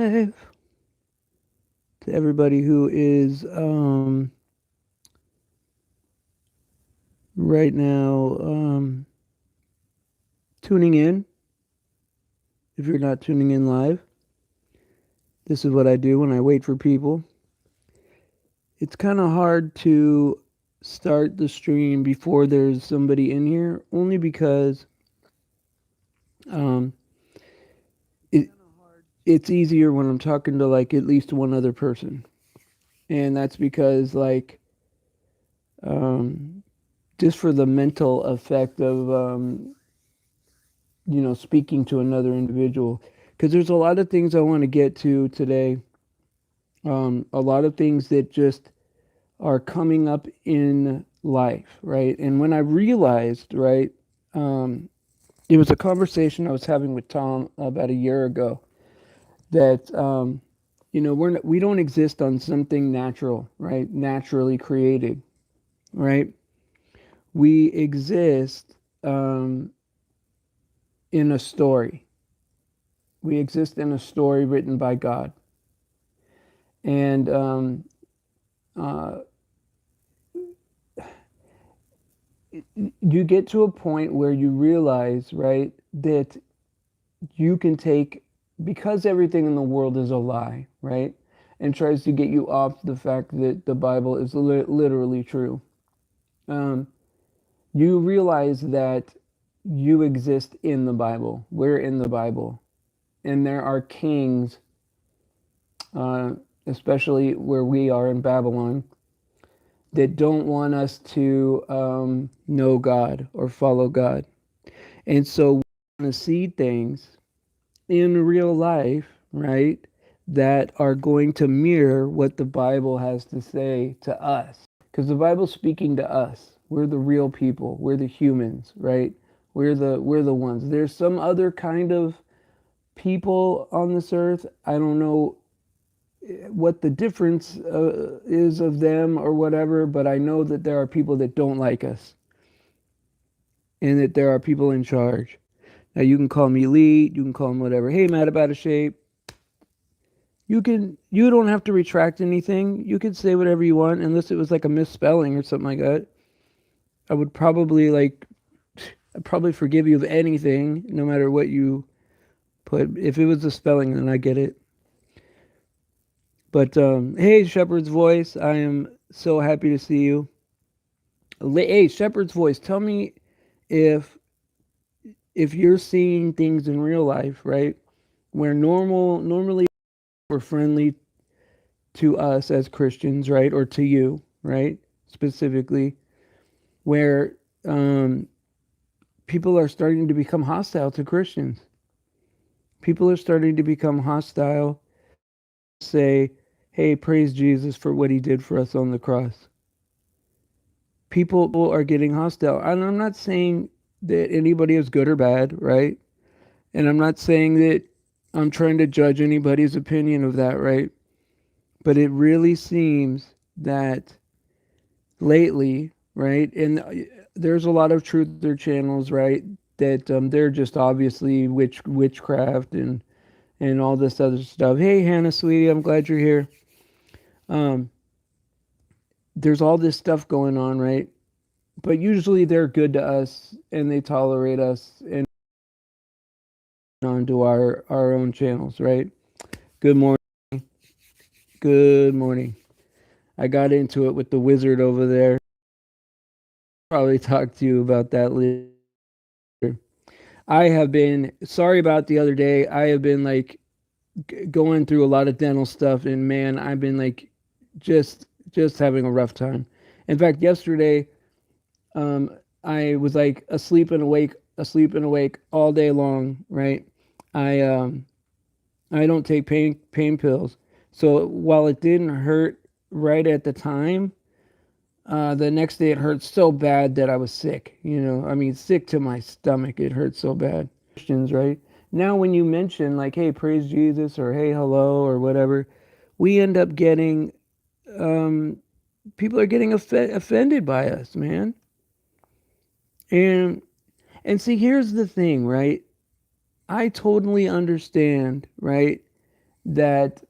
live. To everybody who is right now tuning in. If you're not tuning in live, this is what I do when I wait for people. It's kind of hard to start the stream before there's somebody in here, only because um, it, it's easier when I'm talking to like at least one other person. And that's because like um, just for the mental effect of speaking to another individual, because there's a lot of things I want to get to today, a lot of things that just are coming up in life, right? And when I realized, right, um, it was a conversation I was having with Tom about a year ago that we don't exist on something natural, right? Naturally created, right? We exist in a story. We exist in a story written by God, and uh, you get to a point where you realize, right, that you can take, because everything in the world is a lie, right, and tries to get you off the fact that the Bible is literally true. Um, you realize that you exist in the Bible. We're in the Bible, and there are kings, uh, especially where we are in Babylon, that don't want us to know God or follow God. And so we want to see things in real life, right, that are going to mirror what the Bible has to say to us. Because the Bible's speaking to us. We're the real people. We're the humans, right? We're the ones. There's some other kind of people on this earth. I don't know what the difference is of them or whatever, but I know that there are people that don't like us and that there are people in charge. Now you can call me elite, you can call them whatever. Hey, Matt, about a shape. You don't have to retract anything. You can say whatever you want, unless it was like a misspelling or something like that. I would probably I'd probably forgive you of anything, no matter what you put. If it was a spelling, then I get it. But hey, Shepherd's Voice, I am so happy to see you. Hey, Shepherd's Voice, tell me if if you're seeing things in real life, right? Where normally we're friendly to us as Christians, right? Or to you, right? Specifically, where um, people are starting to become hostile to Christians. People are starting to become hostile, say, hey, praise Jesus for what he did for us on the cross. People are getting hostile. And I'm not saying that anybody is good or bad, right? And I'm not saying that I'm trying to judge anybody's opinion of that, right? But it really seems that lately, right? And there's a lot of truther channels, right? That they're just obviously witchcraft and all this other stuff. Hey, Hannah, sweetie, I'm glad you're here. Um, there's all this stuff going on, right? But usually they're good to us and they tolerate us and onto our own channels, right? Good morning. Good morning. I got into it with the wizard over there. Probably talk to you about that later. I have been sorry about the other day. I have been like going through a lot of dental stuff, and man, I've been like just having a rough time. In fact, yesterday, um, I was like asleep and awake all day long. Right? I um, I don't take pain pills, so while it didn't hurt right at the time, the next day it hurt so bad that I was sick. I mean, sick to my stomach. It hurt so bad. Christians, right? Now, when you mention like, "Hey, praise Jesus" or "Hey, hello" or whatever, we end up getting um, people are getting offended by us, man. And see, here's the thing, right? I totally understand, right? that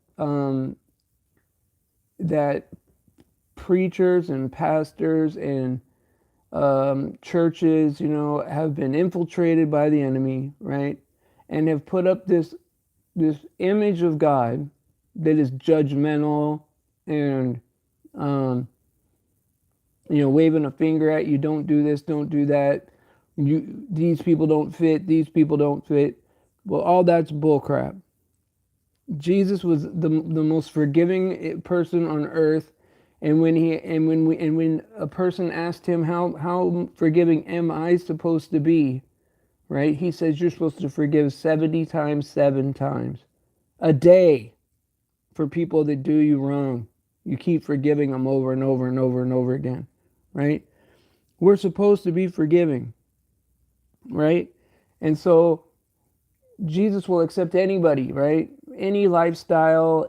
that preachers and pastors and churches, have been infiltrated by the enemy, right? And have put up this image of God that is judgmental and um, waving a finger at you. Don't do this, don't do that. These people don't fit. These people don't fit. Well, all that's bullcrap. Jesus was the most forgiving person on earth, and when a person asked him how forgiving am I supposed to be, right? He says you're supposed to forgive 70 times 7 times a day for people that do you wrong. You keep forgiving them over and over and over and over again, right? We're supposed to be forgiving, right? And so Jesus will accept anybody, right? Any lifestyle,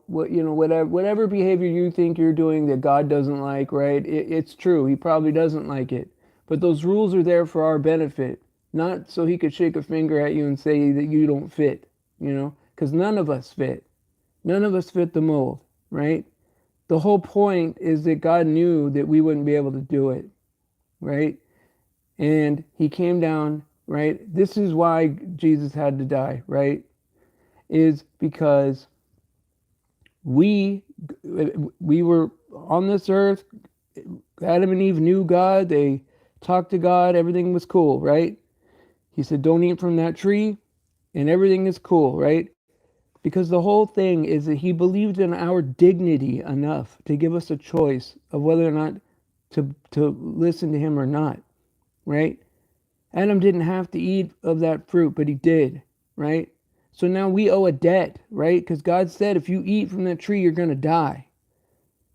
whatever behavior you think you're doing that God doesn't like, right? It's true. He probably doesn't like it. But those rules are there for our benefit, not so he could shake a finger at you and say that you don't fit, because none of us fit. None of us fit the mold, right? The whole point is that God knew that we wouldn't be able to do it, right? And he came down, right? This is why Jesus had to die, right? Is because we were on this earth. Adam and Eve knew God. They talked to God. Everything was cool, right? He said, don't eat from that tree, and everything is cool, right? Because the whole thing is that he believed in our dignity enough to give us a choice of whether or not to listen to him or not, right? Adam didn't have to eat of that fruit, but he did, right? So now we owe a debt, right? Because God said if you eat from that tree, you're going to die.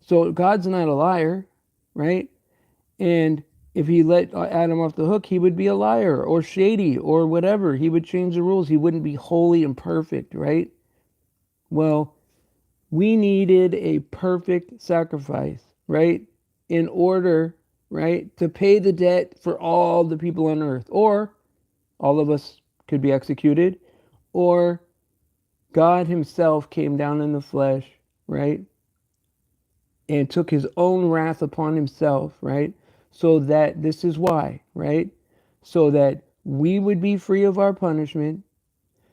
So God's not a liar, right? And if he let Adam off the hook, he would be a liar or shady or whatever. He would change the rules. He wouldn't be holy and perfect, right? Well, we needed a perfect sacrifice, right? In order, right, to pay the debt for all the people on earth. Or all of us could be executed, or God himself came down in the flesh, right? And took his own wrath upon himself, right? So that this is why, right? So that we would be free of our punishment,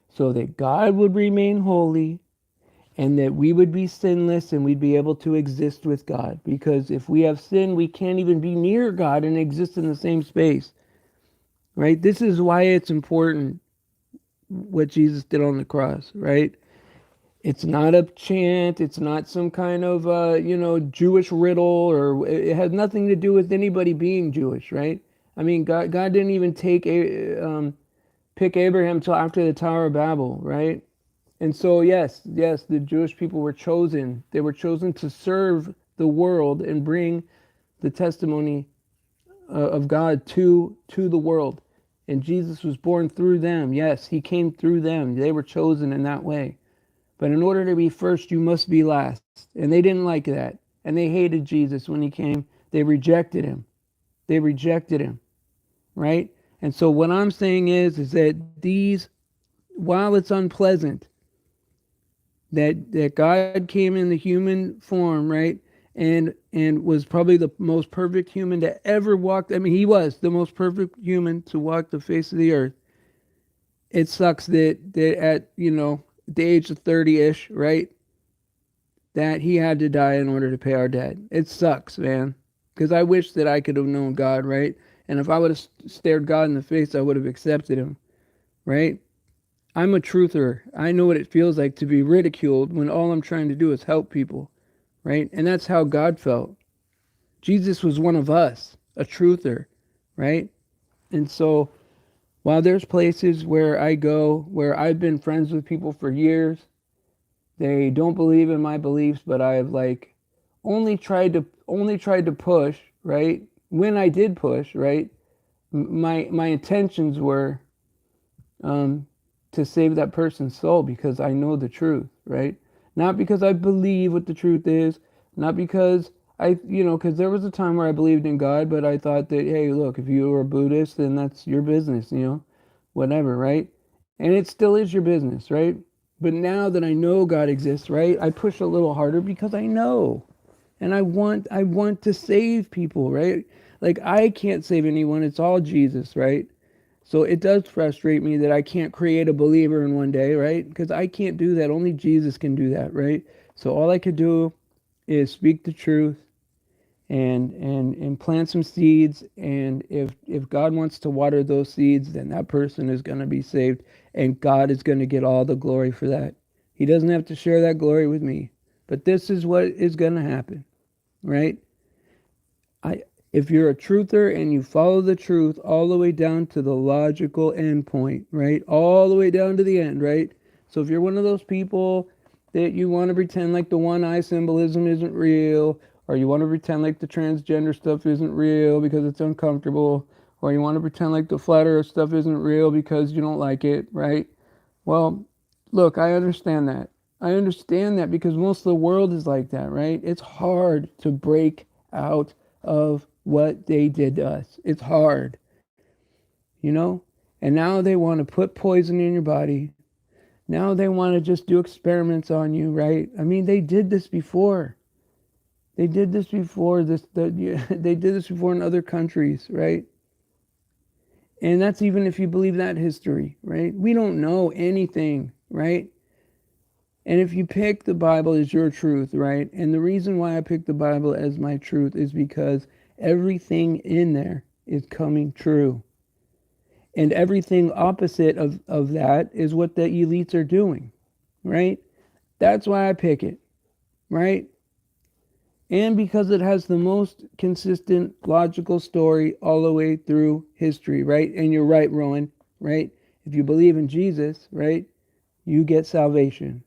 so that God would remain holy, and that we would be sinless and we'd be able to exist with God. Because if we have sin, we can't even be near God and exist in the same space, right? This is why it's important what Jesus did on the cross, right? It's not a chant. It's not some kind of, Jewish riddle, or it has nothing to do with anybody being Jewish, right? I mean, God didn't even pick Abraham till after the Tower of Babel, right? And so, yes, the Jewish people were chosen. They were chosen to serve the world and bring the testimony of God to the world. And Jesus was born through them. Yes, he came through them. They were chosen in that way. But in order to be first, you must be last. And they didn't like that. And they hated Jesus when he came. They rejected him. They rejected him, right? And so what I'm saying is that while it's unpleasant, that God came in the human form, right? And was probably the most perfect human to ever walk. I mean, he was the most perfect human to walk the face of the earth. It sucks that at, the age of 30-ish, right? That he had to die in order to pay our debt. It sucks, man. Because I wish that I could have known God, right? And if I would have stared God in the face, I would have accepted him, right? I'm a truther. I know what it feels like to be ridiculed when all I'm trying to do is help people, right? And that's how God felt. Jesus was one of us, a truther, right? And so while there's places where I go where I've been friends with people for years, they don't believe in my beliefs, but I've only tried to push, right? When I did push, right? My intentions were to save that person's soul, because I know the truth, right? Not because I believe what the truth is, not because because there was a time where I believed in God, but I thought that, hey, look, if you were a Buddhist, then that's your business, whatever, right? And it still is your business, right? But now that I know God exists, right, I push a little harder because I know. And I want to save people, right? Like I can't save anyone. It's all Jesus, right? So it does frustrate me that I can't create a believer in one day, right? Because I can't do that. Only Jesus can do that, right? So all I could do is speak the truth and plant some seeds, and if God wants to water those seeds, then that person is going to be saved, and God is going to get all the glory for that. He doesn't have to share that glory with me. But this is what is going to happen, right? I If you're a truther and you follow the truth all the way down to the logical end point, right? All the way down to the end, right? So if you're one of those people that you want to pretend like the one eye symbolism isn't real, or you want to pretend like the transgender stuff isn't real because it's uncomfortable, or you want to pretend like the flat earth stuff isn't real because you don't like it, right? Well, look, I understand that. I understand that because most of the world is like that, right? It's hard to break out of what they did to us. It's hard, you know? And now they want to put poison in your body. Now they want to just do experiments on you, right? I mean, they did this before. They did this before. They did this before in other countries, right? And that's even if you believe that history, right? We don't know anything, right? And if you pick the Bible as your truth, right? And the reason why I pick the Bible as my truth is because everything in there is coming true. And everything opposite of that is what the elites are doing, right? That's why I pick it, right? And because it has the most consistent logical story all the way through history, right? And you're right, Rowan, right? If you believe in Jesus, right, you get salvation.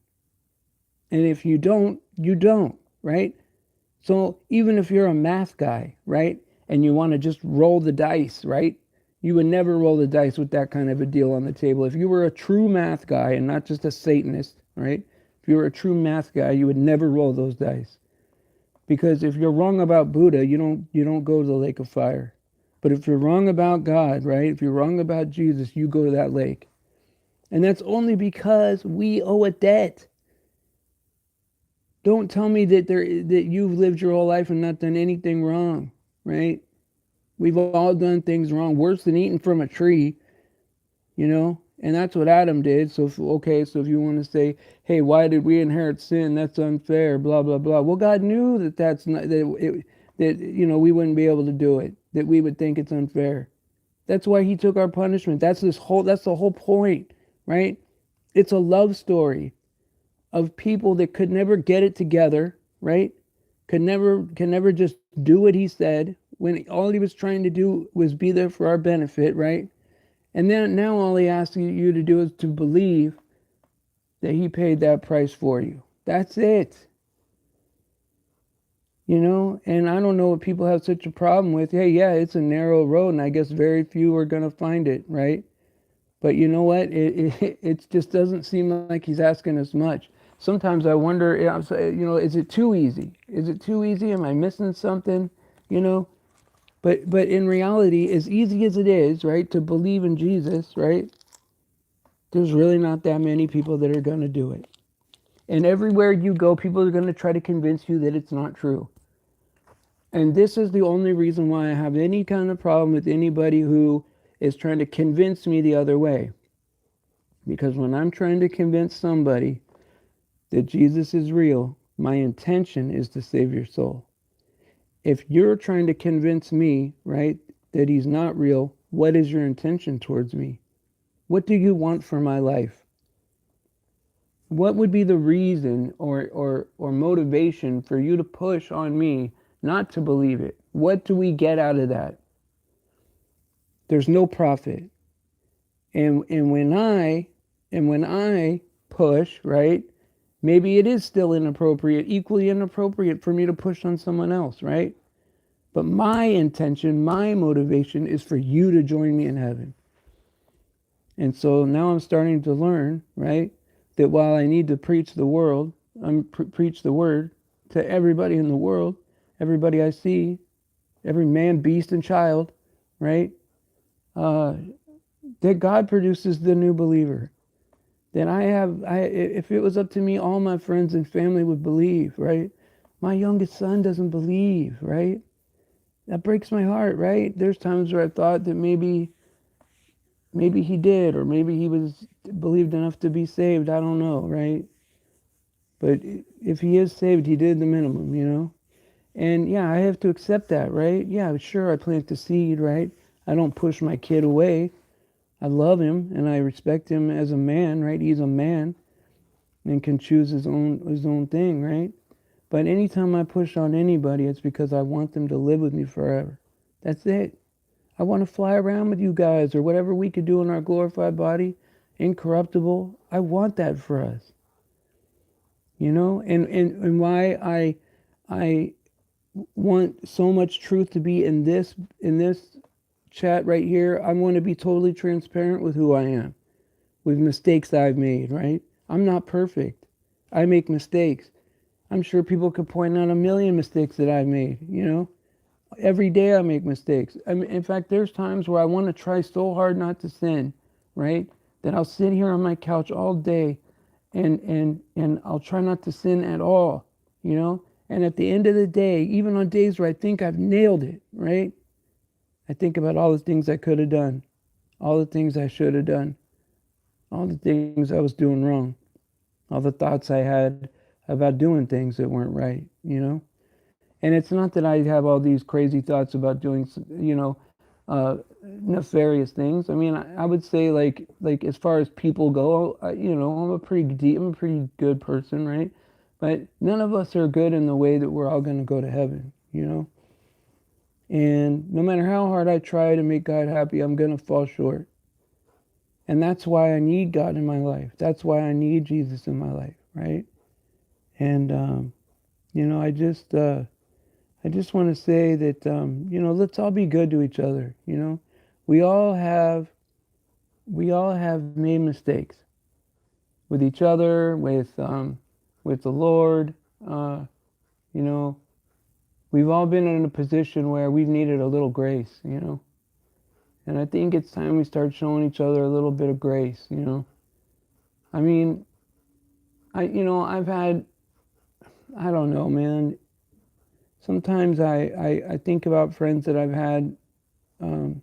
And if you don't, you don't, right? So even if you're a math guy, right, and you want to just roll the dice, right, you would never roll the dice with that kind of a deal on the table. If you were a true math guy and not just a Satanist, right, if you were a true math guy, you would never roll those dice. Because if you're wrong about Buddha, you don't go to the lake of fire. But if you're wrong about God, right, if you're wrong about Jesus, you go to that lake. And that's only because we owe a debt. Don't tell me that you've lived your whole life and not done anything wrong, right? We've all done things wrong, worse than eating from a tree, you know? And that's what Adam did. So, so if you want to say, hey, why did we inherit sin? That's unfair, blah, blah, blah. Well, God knew that we wouldn't be able to do it, that we would think it's unfair. That's why he took our punishment. That's the whole point, right? It's a love story of people that could never get it together, right? Can never just do what he said when all he was trying to do was be there for our benefit, right? And then now all he asks you to do is to believe that he paid that price for you. That's it. And I don't know what people have such a problem with. Hey, yeah, it's a narrow road, and I guess very few are going to find it, right? But you know what? It just doesn't seem like he's asking us much. Sometimes I wonder, is it too easy? Is it too easy? Am I missing something? But in reality, as easy as it is, right, to believe in Jesus, right, there's really not that many people that are going to do it. And everywhere you go, people are going to try to convince you that it's not true. And this is the only reason why I have any kind of problem with anybody who is trying to convince me the other way. Because when I'm trying to convince somebody that Jesus is real, my intention is to save your soul. If you're trying to convince me, right, that he's not real, what is your intention towards me? What do you want for my life? What would be the reason or motivation for you to push on me not to believe it? What do we get out of that? There's no profit. And when I push, right, maybe it is still inappropriate, equally inappropriate for me to push on someone else, right? But my intention, my motivation is for you to join me in heaven. And so now I'm starting to learn, right, that while I need to preach the world, preach the word to everybody in the world, everybody I see, every man, beast, and child, right, that God produces the new believer. then if it was up to me, all my friends and family would believe, right? My youngest son doesn't believe, right? That breaks my heart, right? There's times where I thought that maybe he did, or maybe he was believed enough to be saved. I don't know, right? But if he is saved, he did the minimum, you know? And yeah, I have to accept that, right? Yeah, sure, I plant the seed, right? I don't push my kid away. I love him and I respect him as a man, right? He's a man and can choose his own thing, right? But anytime I push on anybody, it's because I want them to live with me forever. That's it. I want to fly around with you guys or whatever we could do in our glorified body, incorruptible. I want that for us, you know? And why I want so much truth to be in this chat right here. I want to be totally transparent with who I am, with mistakes I've made, right? I'm not perfect. I make mistakes. I'm sure people could point out a million mistakes that I've made, you know? Every day I make mistakes. I mean, in fact, there's times where I want to try so hard not to sin, right? That I'll sit here on my couch all day and I'll try not to sin at all, you know? And at the end of the day, even on days where I think I've nailed it, right? I think about all the things I could have done, all the things I should have done, all the things I was doing wrong, all the thoughts I had about doing things that weren't right, you know? And it's not that I have all these crazy thoughts about doing, nefarious things. I mean, I would say like as far as people go, I'm a pretty good person, right? But none of us are good in the way that we're all going to go to heaven, you know? And no matter how hard I try to make God happy, I'm going to fall short. And that's why I need God in my life. That's why I need Jesus in my life, right? And, I just want to say that, let's all be good to each other. You know, we all have, we all have made mistakes with each other, with the Lord. Uh, you know, we've all been in a position where we've needed a little grace. You know, and I think it's time we start showing each other a little bit of grace. You know, I mean, I've had, I don't know, man. Sometimes I think about friends that I've had, um,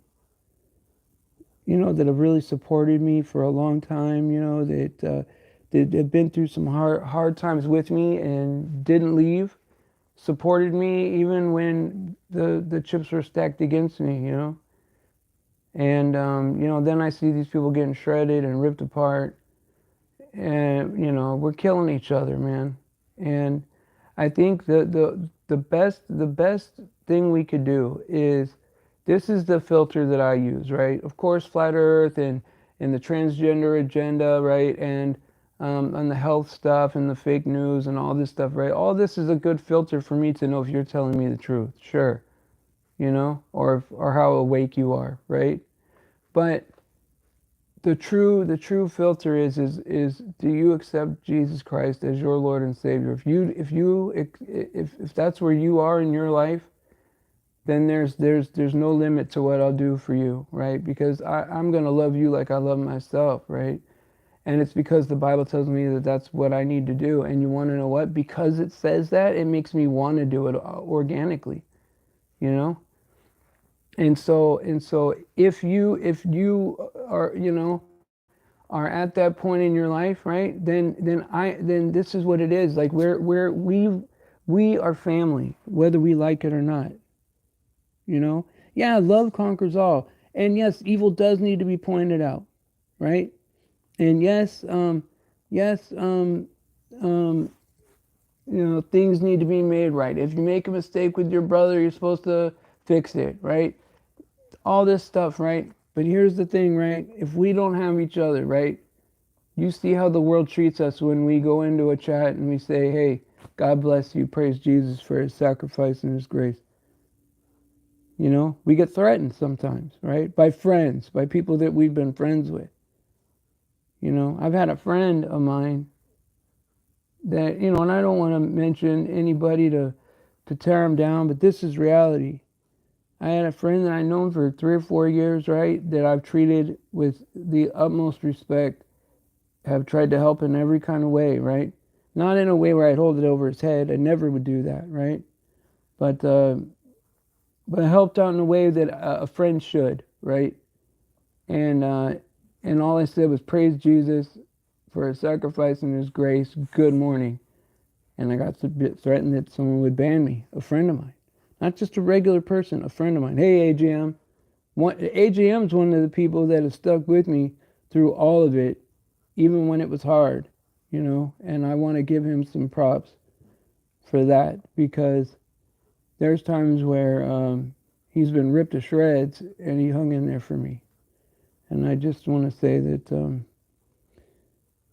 that have really supported me for a long time, that have been through some hard times with me and didn't leave, supported me even when the chips were stacked against me, you know. And, then I see these people getting shredded and ripped apart, and, we're killing each other, man. And I think the best thing we could do is, this is the filter that I use, right? Of course, flat Earth and the transgender agenda, right? And the health stuff and the fake news and all this stuff, right? All this is a good filter for me to know if you're telling me the truth, sure, or how awake you are, right? But the true filter is do you accept Jesus Christ as your Lord and Savior? If that's where you are in your life, then there's no limit to what I'll do for you, right? Because I'm gonna love you like I love myself, right? And it's because the Bible tells me that that's what I need to do. And you want to know what? Because it says that, it makes me want to do it organically, you know. And so if you are are at that point in your life, right? Then this is what it is. Like we are family, whether we like it or not. You know? Yeah, love conquers all. And yes, evil does need to be pointed out, right? And yes, um, things need to be made right. If you make a mistake with your brother, you're supposed to fix it, right? All this stuff, right? But here's the thing, right? If we don't have each other, right? You see how the world treats us when we go into a chat and we say, hey, God bless you, praise Jesus for his sacrifice and his grace. We get threatened sometimes, right? By friends, by people that we've been friends with. I've had a friend of mine that, and I don't want to mention anybody to tear him down, but this is reality. I had a friend that I known for 3 or 4 years, right, that I've treated with the utmost respect have tried to help in every kind of way, right? Not in a way where I'd hold it over his head. I never would do that, right? But but helped out in a way that a friend should, right? And and all I said was praise Jesus for his sacrifice and his grace. Good morning. And I got a bit threatened that someone would ban me, a friend of mine, not just a regular person, a friend of mine. Hey, AJM. AJM is one of the people that has stuck with me through all of it, even when it was hard, you know. And I want to give him some props for that, because there's times where he's been ripped to shreds and he hung in there for me. And I just want to say that,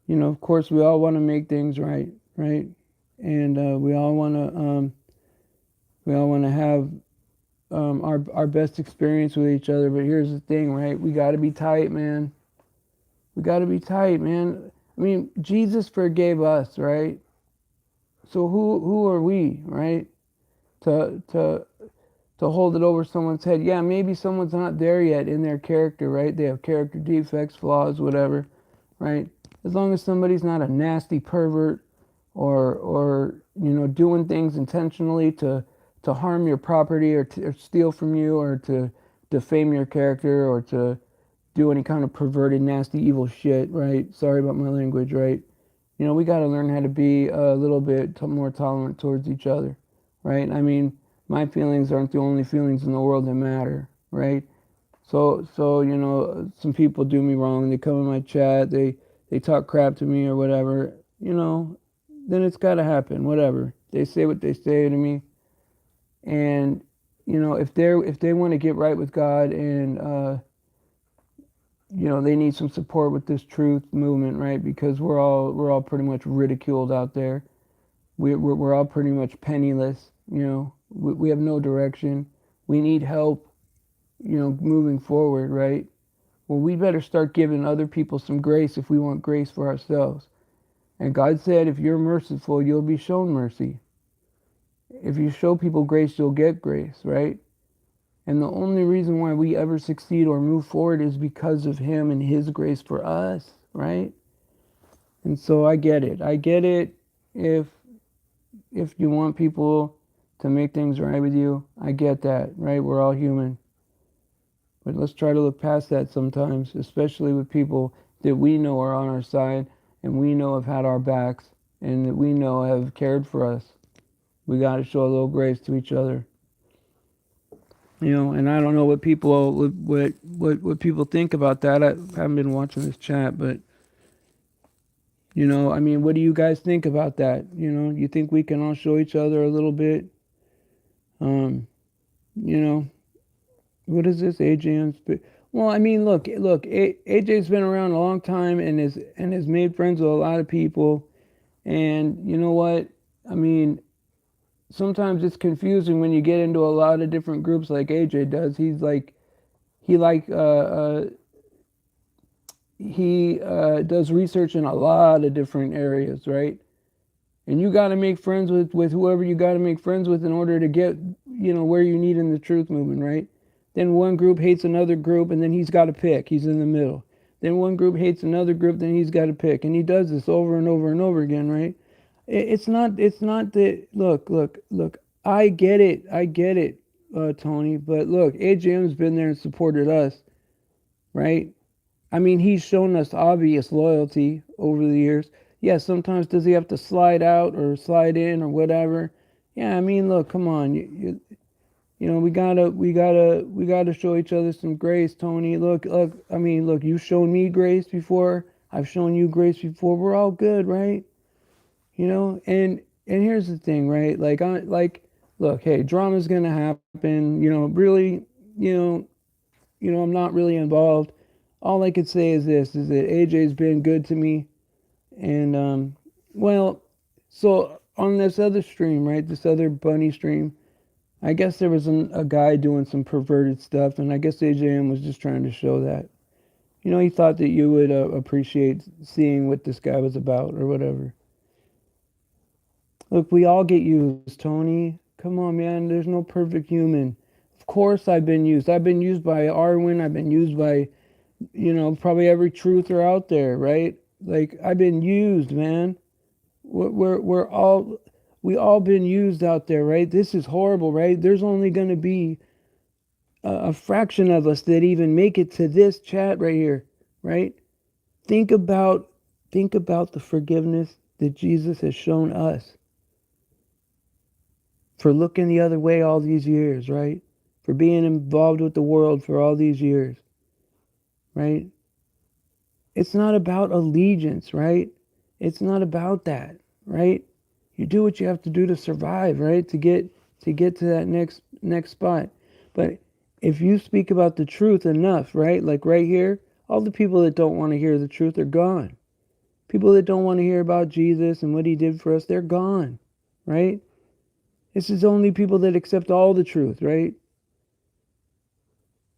you know, of course, we all want to make things right, right? And we all want to have our best experience with each other. But here's the thing, right? We got to be tight, man. We got to be tight, man. I mean, Jesus forgave us, right? So who are we, right? To hold it over someone's head. Yeah, maybe someone's not there yet in their character, right? They have character defects, flaws, whatever, right? As long as somebody's not a nasty pervert or you know, doing things intentionally to harm your property or steal from you or to defame your character or to do any kind of perverted, nasty, evil shit, right? Sorry about my language, right? You know, we got to learn how to be a little bit more tolerant towards each other, right? I mean, my feelings aren't the only feelings in the world that matter, right? So you know, some people do me wrong. They come in my chat, they talk crap to me or whatever. You know, then it's got to happen. Whatever, they say what they say to me, and you know, if they want to get right with God and you know, they need some support with this truth movement, right? Because we're all pretty much ridiculed out there. We're all pretty much penniless. You know, we have no direction. We need help, you know, moving forward, right? Well, we better start giving other people some grace if we want grace for ourselves. And God said, if you're merciful, you'll be shown mercy. If you show people grace, you'll get grace, right? And the only reason why we ever succeed or move forward is because of Him and His grace for us, right? And so I get it. I get it if you want people to make things right with you. I get that, right? We're all human. But let's try to look past that sometimes, especially with people that we know are on our side and we know have had our backs and that we know have cared for us. We got to show a little grace to each other. You know, and I don't know what people think about that. I haven't been watching this chat, but you know, I mean, what do you guys think about that? You know, you think we can all show each other a little bit? You know, what is this? AJ's. Well, I mean, look. AJ's been around a long time and has made friends with a lot of people. And you know what? I mean, sometimes it's confusing when you get into a lot of different groups like AJ does. He does research in a lot of different areas, right? And you got to make friends with whoever you got to make friends with in order to get, you know, where you need in the truth movement, right? Then one group hates another group, and then he's got to pick. He's in the middle. Then one group hates another group, then he's got to pick, and he does this over and over and over again, right? It's not the look. I get it, Tony. But look, AJM's been there and supported us, right? I mean, he's shown us obvious loyalty over the years. Yeah, sometimes does he have to slide out or slide in or whatever? Yeah, I mean, look, come on, you know, we gotta show each other some grace, Tony. Look. I mean, look, you've shown me grace before. I've shown you grace before. We're all good, right? You know, and here's the thing, right? Look, hey, drama's gonna happen. You know, really, you know, I'm not really involved. All I could say is this: is that AJ's been good to me, and well, so on this other stream, right? This other bunny stream, I guess there was a guy doing some perverted stuff, and I guess AJM was just trying to show that. You know, he thought that you would appreciate seeing what this guy was about or whatever. Look, we all get used, Tony. Come on, man. There's no perfect human. Of course I've been used. I've been used by Arwen. I've been used by, you know, probably every truther out there, right? Like, I've been used, man. We all been used out there, right? This is horrible, right? There's only going to be a fraction of us that even make it to this chat right here, right? Think about think about the forgiveness that Jesus has shown us for looking the other way all these years, right? For being involved with the world for all these years, right? It's not about allegiance, right? It's not about that, right? You do what you have to do to survive, right? To get to that next spot. But if you speak about the truth enough, right? Like right here, all the people that don't want to hear the truth are gone. People that don't want to hear about Jesus and what he did for us, they're gone, right? This is only people that accept all the truth, right?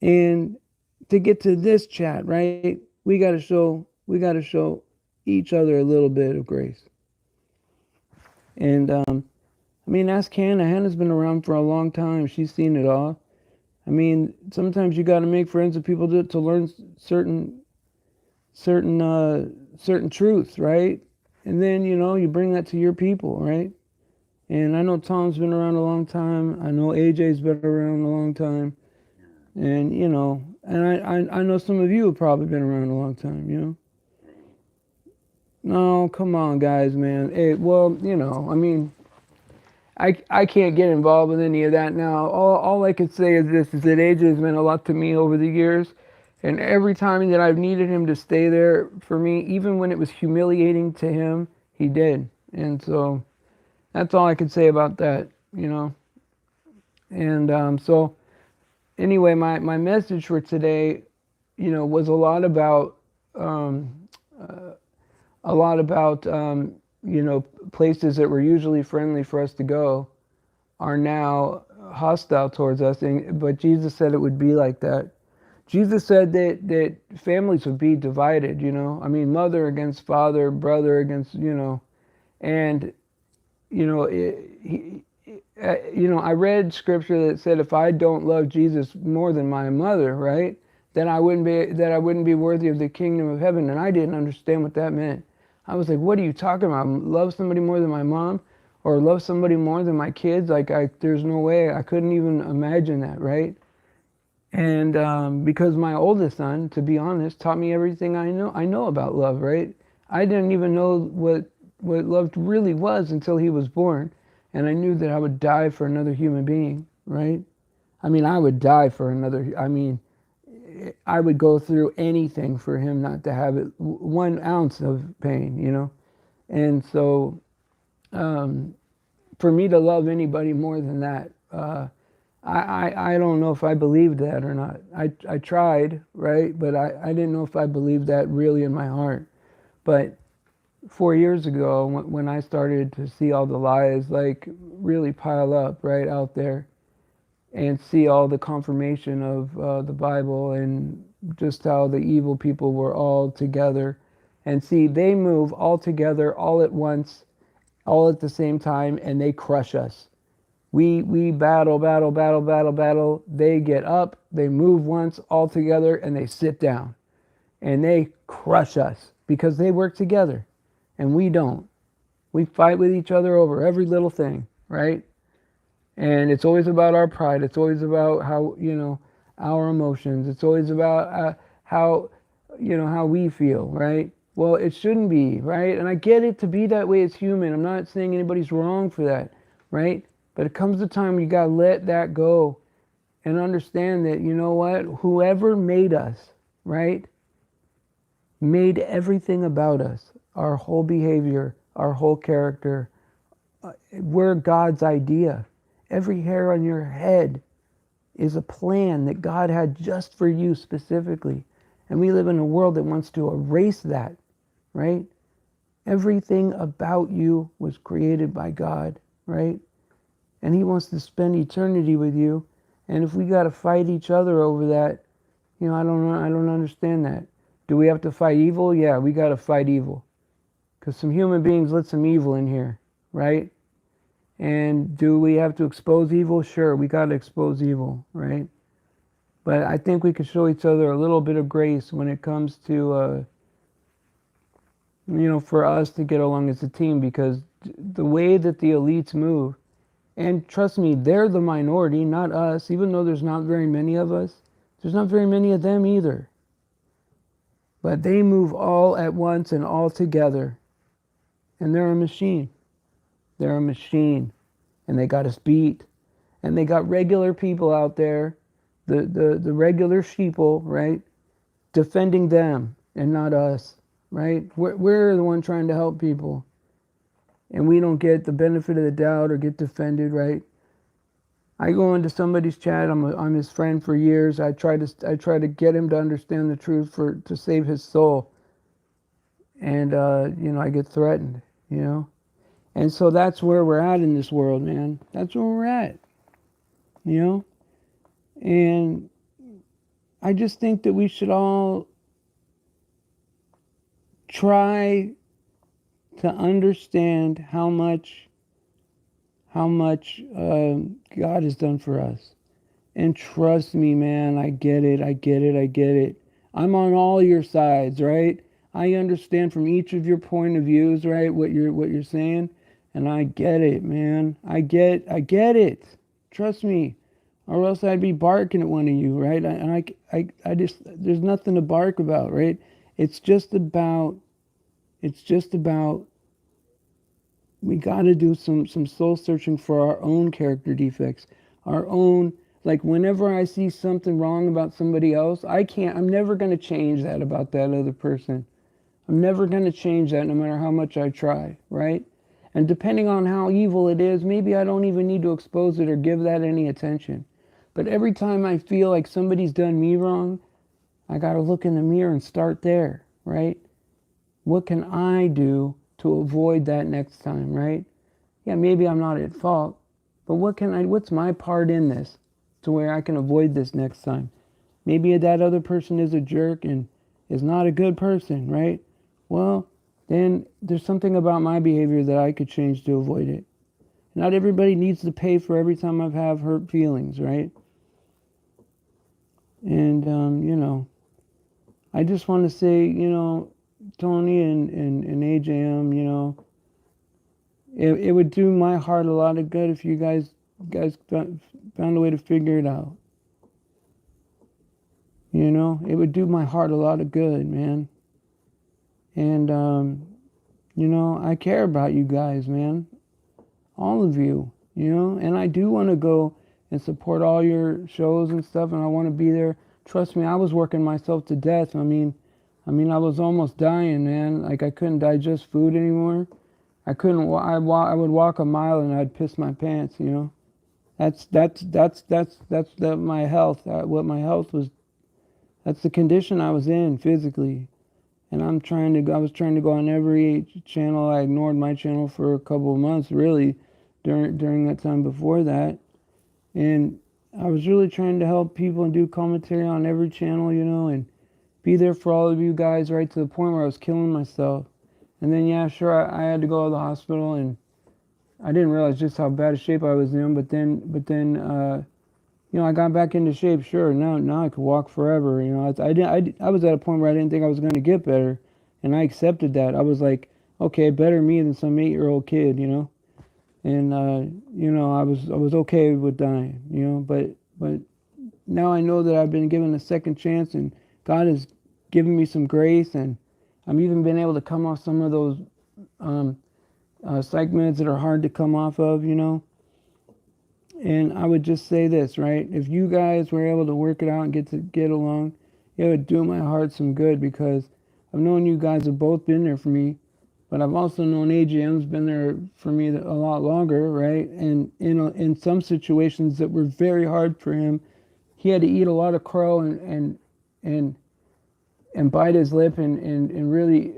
And to get to this chat, right? We got to show each other a little bit of grace. And I mean, ask Hannah. Hannah's been around for a long time. She's seen it all. I mean, sometimes you got to make friends with people to learn certain truths, right? And then you bring that to your people, right? And I know Tom's been around a long time. I know AJ's been around a long time, and I know some of you have probably been around a long time. No, come on, guys, man. Hey, well, I mean, I can't get involved with any of that now. All I can say is this: is that AJ has meant a lot to me over the years, and every time that I've needed him to stay there for me, even when it was humiliating to him, he did. And so that's all I can say about that. And so anyway, my message for today, was um, a lot about places that were usually friendly for us to go are now hostile towards us. But Jesus said it would be like that. Jesus said that families would be divided. I mean, mother against father, brother against, and I read scripture that said if I don't love Jesus more than my mother, right, then I wouldn't be worthy of the kingdom of heaven. And I didn't understand what that meant. I was like, what are you talking about? Love somebody more than my mom, or love somebody more than my kids? Like, there's no way. I couldn't even imagine that, right? And because my oldest son, to be honest, taught me everything I know about love, right? I didn't even know what love really was until he was born. And I knew that I would die for another human being, right? I mean, I would die for another. I mean, I would go through anything for him not to have it 1 ounce of pain. And so, for me to love anybody more than that, I don't know if I believed that or not. I tried, right? But I didn't know if I believed that really in my heart. But 4 years ago, when I started to see all the lies like really pile up right out there, and see all the confirmation of the Bible and just how the evil people were all together, and see they move all together, all at once, all at the same time, and they crush us. We battle, battle, battle, battle, battle. They get up, they move once all together, and they sit down, and they crush us because they work together and we don't. We fight with each other over every little thing, right? And it's always about our pride. It's always about how, our emotions. It's always about how we feel, right? Well, it shouldn't be, right? And I get it to be that way as human. I'm not saying anybody's wrong for that, right? But it comes a time you got to let that go and understand that, you know what? Whoever made us, right, made everything about us, our whole behavior, our whole character. We're God's idea. Every hair on your head is a plan that God had just for you specifically. And we live in a world that wants to erase that, right? Everything about you was created by God, right? And he wants to spend eternity with you. And if we got to fight each other over that, I don't understand that. Do we have to fight evil? Yeah, we got to fight evil. Because some human beings let some evil in here, right? And do we have to expose evil? Sure, we got to expose evil, right? But I think we could show each other a little bit of grace when it comes to for us to get along as a team, because the way that the elites move, and trust me, they're the minority, not us, even though there's not very many of us, there's not very many of them either. But they move all at once and all together. And they're a machine. They're a machine. And they got us beat. And they got regular people out there, the regular sheeple, right, defending them and not us, right? We're the one trying to help people. And we don't get the benefit of the doubt or get defended, right? I go into somebody's chat. I'm his friend for years. I try to get him to understand the truth to save his soul. And I get threatened, And so that's where we're at in this world, man. That's where we're at, And I just think that we should all try to understand how much God has done for us. And trust me, man, I get it. I'm on all your sides, right? I understand from each of your point of views, right, what you're saying, and I get it, man. I get it. Trust me, or else I'd be barking at one of you, right? I just, there's nothing to bark about, right? It's just about we got to do some soul searching for our own character defects, our own. Like, whenever I see something wrong about somebody else, I'm never going to change that about that other person. I'm never going to change that no matter how much I try, right? And depending on how evil it is, maybe I don't even need to expose it or give that any attention. But every time I feel like somebody's done me wrong, I got to look in the mirror and start there, right? What can I do to avoid that next time, right? Yeah, maybe I'm not at fault, but what's my part in this to where I can avoid this next time? Maybe that other person is a jerk and is not a good person, right? Well, then there's something about my behavior that I could change to avoid it. Not everybody needs to pay for every time I've have hurt feelings, right? And, I just want to say, Tony and AJM, it would do my heart a lot of good if you guys found a way to figure it out. It would do my heart a lot of good, man. And, I care about you guys, man. All of you, and I do want to go and support all your shows and stuff, and I want to be there. Trust me, I was working myself to death. I mean, I was almost dying, man. Like, I couldn't digest food anymore. I couldn't. I would walk a mile and I'd piss my pants. That's my health. What my health was. That's the condition I was in physically. And I was trying to go on every channel. I ignored my channel for a couple of months, really, during that time before that. And I was really trying to help people and do commentary on every channel, and be there for all of you guys, right to the point where I was killing myself. And then, yeah, sure, I had to go to the hospital, and I didn't realize just how bad a shape I was in. But then, I got back into shape. Sure, now I could walk forever. I was at a point where I didn't think I was going to get better, and I accepted that. I was like, okay, better me than some 8-year-old kid, And I was okay with dying, But now I know that I've been given a second chance, and God has given me some grace, and I've even been able to come off some of those psych meds that are hard to come off of, And I would just say this, right? If you guys were able to work it out and get along, it would do my heart some good, because I've known you guys have both been there for me, but I've also known AJM's been there for me a lot longer, right? And in some situations that were very hard for him, he had to eat a lot of crow and bite his lip, and really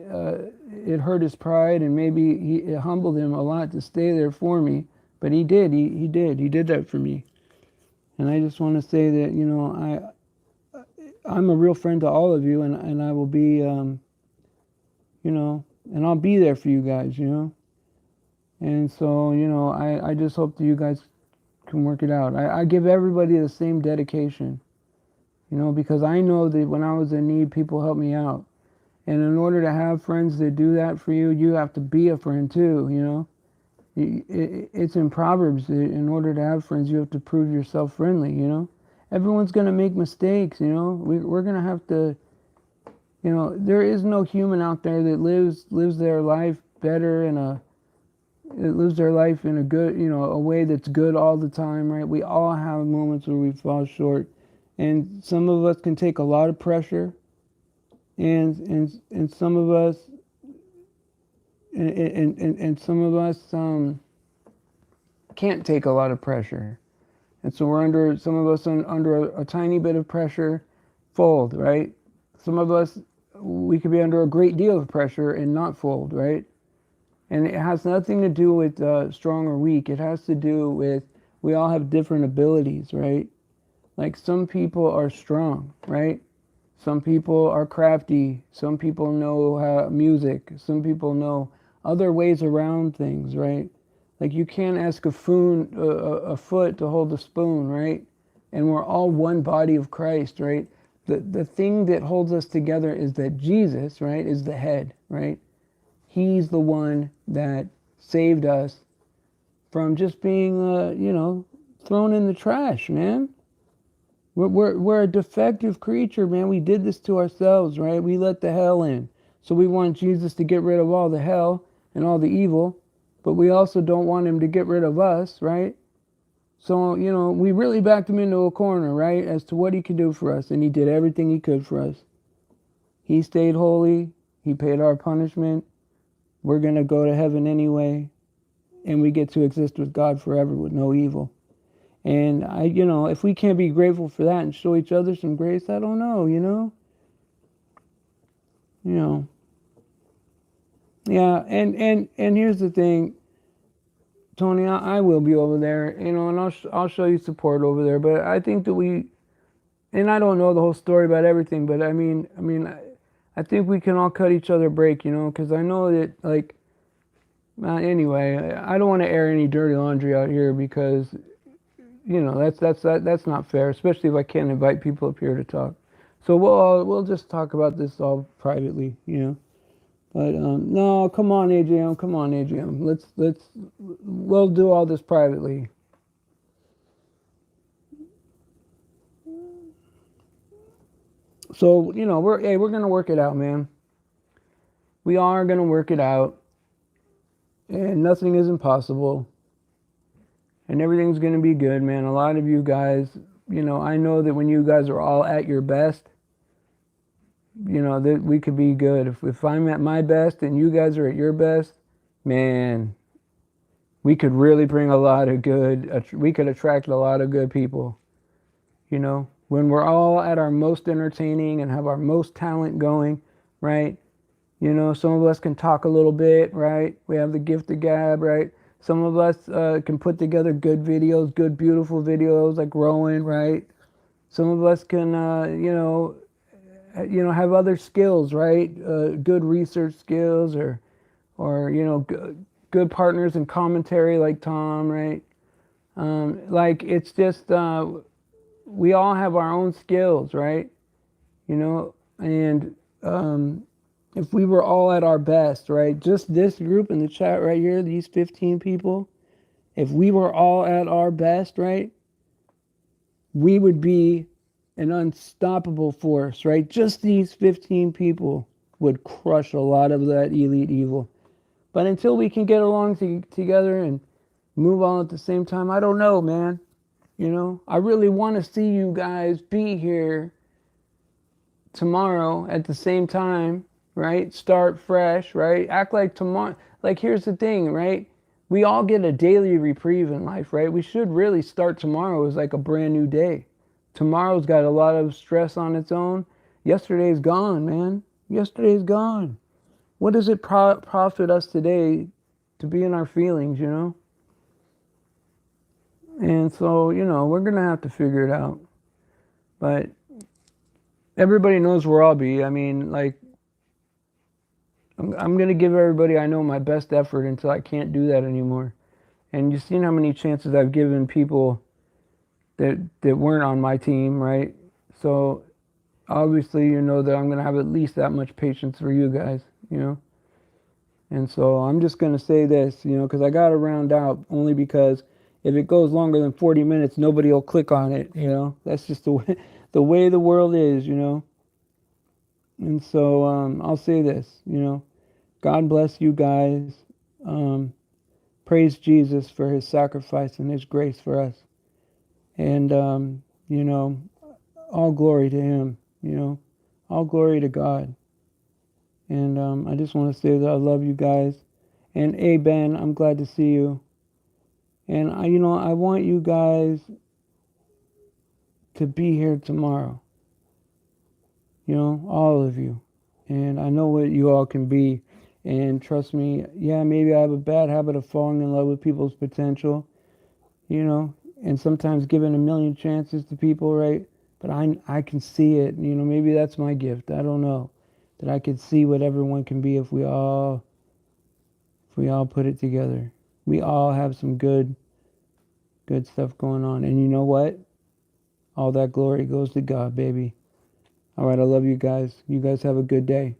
it hurt his pride, and maybe it humbled him a lot to stay there for me. But he did that for me. And I just want to say that, I'm a real friend to all of you, and I will be, and I'll be there for you guys, And so, I just hope that you guys can work it out. I give everybody the same dedication, because I know that when I was in need, people helped me out. And in order to have friends that do that for you, you have to be a friend too, you know? It's in Proverbs that in order to have friends, you have to prove yourself friendly, you know? Everyone's going to make mistakes, you know? We're going to have to, you know, there is no human out there that lives their life better it lives their life in a good, you know, a way that's good all the time, right? We all have moments where we fall short. And some of us can take a lot of pressure, and some of us and some of us can't take a lot of pressure, and so we're under some of us under a tiny bit of pressure, fold, right? Some of us, we could be under a great deal of pressure and not fold, right? And it has nothing to do with strong or weak. It has to do with we all have different abilities, right? Like some people are strong, right? Some people are crafty. Some people know music. Some people know other ways around things, right? Like you can't ask a foot to hold a spoon, right? And we're all one body of Christ, right? The thing that holds us together is that Jesus, right, is the head, right? He's the one that saved us from just being, you know, thrown in the trash, man. We're a defective creature, man. We did this to ourselves, right? We let the hell in. So we want Jesus to get rid of all the hell and all the evil, but we also don't want him to get rid of us, right? So, you know, we really backed him into a corner, right, as to what he could do for us, and he did everything he could for us. He stayed holy. He paid our punishment. We're going to go to heaven anyway, and we get to exist with God forever with no evil. And you know, if we can't be grateful for that and show each other some grace, I don't know, you know? You know. Yeah, and here's the thing, Tony, I will be over there, you know, and I'll show you support over there, but I think that and I don't know the whole story about everything, but I think we can all cut each other a break, you know, because I know that, like, anyway, I don't want to air any dirty laundry out here because, you know, that's not fair, especially if I can't invite people up here to talk. So we'll just talk about this all privately, you know. But no, come on, AJM, come on, AJM. We'll do all this privately. So you know, we're gonna work it out, man. We are gonna work it out, and nothing is impossible, and everything's gonna be good, man. A lot of you guys, you know, I know that when you guys are all at your best, you know, that we could be good. If I'm at my best and you guys are at your best, man, we could really bring a lot of good, we could attract a lot of good people, you know, when we're all at our most entertaining and have our most talent going, right? You know, some of us can talk a little bit, right? We have the gift of gab, right? Some of us can put together good videos, good, beautiful videos like Rowan, right? Some of us can, have other skills, right? Good research skills, or good partners in commentary like Tom, right? Like it's just we all have our own skills, right? You know, and if we were all at our best, right? Just this group in the chat right here, these 15 people, if we were all at our best, right? We would be an unstoppable force, right? Just these 15 people would crush a lot of that elite evil. But until we can get along together and move on at the same time, I don't know, man. You know, I really want to see you guys be here tomorrow at the same time, right? Start fresh, right? Act like tomorrow. Like, here's the thing, right? We all get a daily reprieve in life, right? We should really start tomorrow as like a brand new day. Tomorrow's got a lot of stress on its own. Yesterday's gone, man. Yesterday's gone. What does it profit us today to be in our feelings, you know? And so, you know, we're going to have to figure it out. But everybody knows where I'll be. I mean, like, I'm going to give everybody I know my best effort until I can't do that anymore. And you've seen how many chances I've given people that weren't on my team, right? So obviously you know that I'm going to have at least that much patience for you guys, you know. And so I'm just going to say this, you know, because I got to round out only because if it goes longer than 40 minutes, nobody will click on it, you know. That's just the way the world is, you know. And so I'll say this, you know, God bless you guys. Um, praise Jesus for his sacrifice and his grace for us. And, you know, all glory to him, you know, all glory to God. And I just want to say that I love you guys. And hey, Ben, I'm glad to see you. And you know, I want you guys to be here tomorrow. You know, all of you. And I know what you all can be. And trust me, yeah, maybe I have a bad habit of falling in love with people's potential, you know, and sometimes giving a million chances to people, right? But I can see it. You know, maybe that's my gift. I don't know. That I could see what everyone can be if we all put it together. We all have some good stuff going on. And you know what? All that glory goes to God, baby. All right, I love you guys. You guys have a good day.